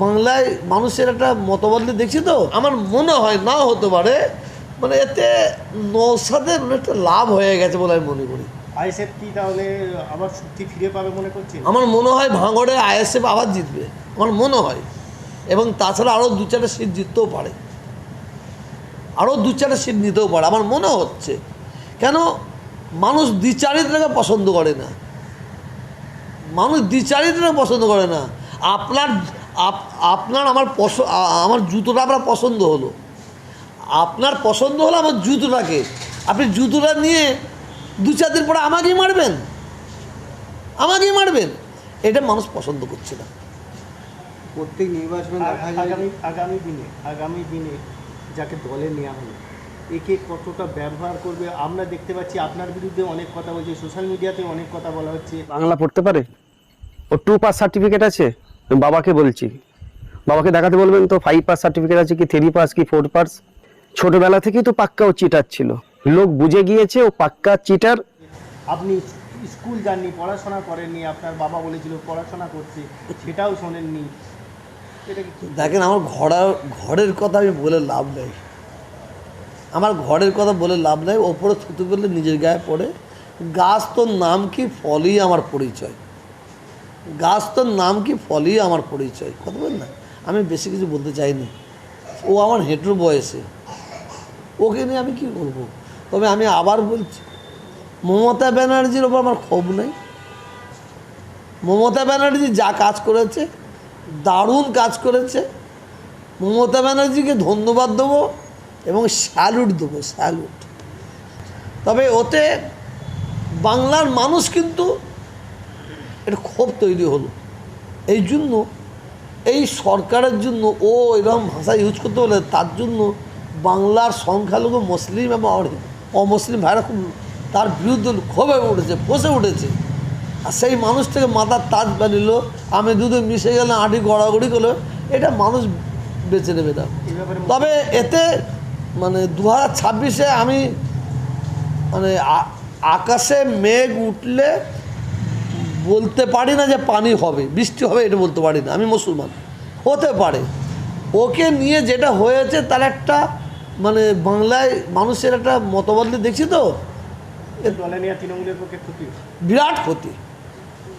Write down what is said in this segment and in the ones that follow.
বাংলায় মানুষের একটা মতবদলি দেখছি তো, আমার মনে হয় না হতে পারে, মানে এতে নওশাদের একটা লাভ হয়ে গেছে বলে আমি মনে করি। আইএসএফ কি তাহলে আবার শক্তি ফিরে পাবে মনে করছেন? আমার মনে হয় ভাঙড়ে আইএসএফ আবার জিতবে, আমার মনে হয়। এবং তাছাড়া আরও 2-4টা সিট জিততেও পারে, আরও 2-4টা সিট নিতেও পারে আমার মনে হচ্ছে। কেন মানুষ দ্বিচারিত্রকে পছন্দ করে না, মানুষ দ্বিচারিত্রকে পছন্দ করে না। আপনার আমার জুতোটা আপনার পছন্দ হলো, আপনার পছন্দ হলো আমার জুতোটাকে, আপনি জুতোটা নিয়ে 2-4 দিন পরে আমাকেই মারবেন, এটা মানুষ পছন্দ করছে না। প্রত্যেক নির্বাচনে আগামী দিনে যাকে দলে নেওয়া হলো একে কতটা ব্যবহার করবে আমরা দেখতে পাচ্ছি। আপনার বিরুদ্ধে অনেক কথা বলছে, সোশ্যাল মিডিয়াতে অনেক কথা বলা হচ্ছে। বাংলা পড়তে পারে, ও 2 পাস সার্টিফিকেট আছে। বাবাকে বলছি, বাবাকে দেখাতে বলবেন তো 5 পাস সার্টিফিকেট আছে কি 3 পাস কি 4 পাস। ছোটবেলা থেকেই তো পাক্কা ও চিটার ছিল, লোক বুঝে গিয়েছে ও পাক্কা চিটার। আপনি স্কুল যাননি, পড়াশোনা করেননি, আপনার বাবা বলেছিল পড়াশোনা করছে, সেটাও শোনেননি। এটা কি দেখেন, আমার ঘরের কথা আমি বলে লাভ নেই, আমার ঘরের কথা বলে লাভ নেই। ওপরে থুতু করলে নিজের গায়ে পড়ে। গাছ তোর নাম কি, ফলই আমার পরিচয়। গাছ তোর নাম কি, ফলই আমার পরিচয়। কথা বলেন না, আমি বেশি কিছু বলতে চাইনি। ও আমার হেঁটুর বয়সে, ওকে নিয়ে আমি কী করব। তবে আমি আবার বলছি, মমতা ব্যানার্জির ওপর আমার ক্ষোভ নেই। মমতা ব্যানার্জি যা কাজ করেছে, দারুণ কাজ করেছে। মমতা ব্যানার্জিকে ধন্যবাদ দেবো এবং স্যালুট দেবো, স্যালুট। তবে ওতে বাংলার মানুষ কিন্তু একটা ক্ষোভ তৈরি হলো। এই জন্য এই সরকারের জন্য ও এরকম ভাষা ইউজ করতে বলে, তার জন্য বাংলার সংখ্যালঘু মুসলিম এবং অমুসলিম ভাইরা খুব তার বিরুদ্ধে ক্ষোভে উঠেছে, বসে উঠেছে। আর সেই মানুষটাকে মাথার তাজ বানিল, আমি দুধে মিশে গেলে আঁটি গড়াগড়ি করলো, এটা মানুষ বেছে নেবে না। তবে এতে মানে 2026-এ আমি মানে আকাশে মেঘ উঠলে বলতে পারি না যে পানি হবে, বৃষ্টি হবে, এটা বলতে পারি না। আমি মুসলমান, হতে পারে। ওকে নিয়ে যেটা হয়েছে তার একটা মানে বাংলায় মানুষের একটা মতবদলি দেখছি তো, দলে নেওয়া তৃণমূলের পক্ষে ক্ষতি, বিরাট ক্ষতি,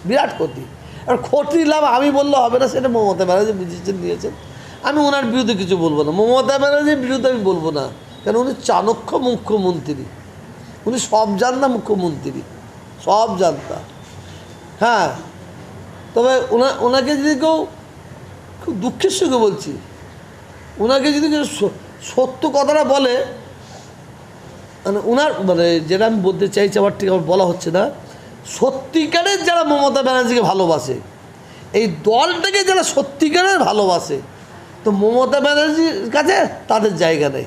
বিরাট ক্ষতি। আর ক্ষতি লাভ আমি বললে হবে না, সেটা মমতা ব্যানার্জি বুঝেছেন, নিয়েছেন। আমি ওনার বিরুদ্ধে কিছু বলবো না, মমতা ব্যানার্জির বিরুদ্ধে আমি বলবো না, কারণ উনি চাণক্য মুখ্যমন্ত্রী, উনি সব জানতা মুখ্যমন্ত্রী, সব জানতা। হ্যাঁ, তবে ওনাকে যদি কেউ, খুব দুঃখের সঙ্গে বলছি, ওনাকে যদি কেউ সত্য কথাটা বলে, মানে ওনার মানে যেটা আমি বলতে চাইছি আমার ঠিক আমার বলা হচ্ছে না, সত্যিকারের যারা মমতা ব্যানার্জিকে ভালোবাসে, এই দলটাকে যারা সত্যিকারের ভালোবাসে, তো মমতা ব্যানার্জির কাছে তাদের জায়গা নেই।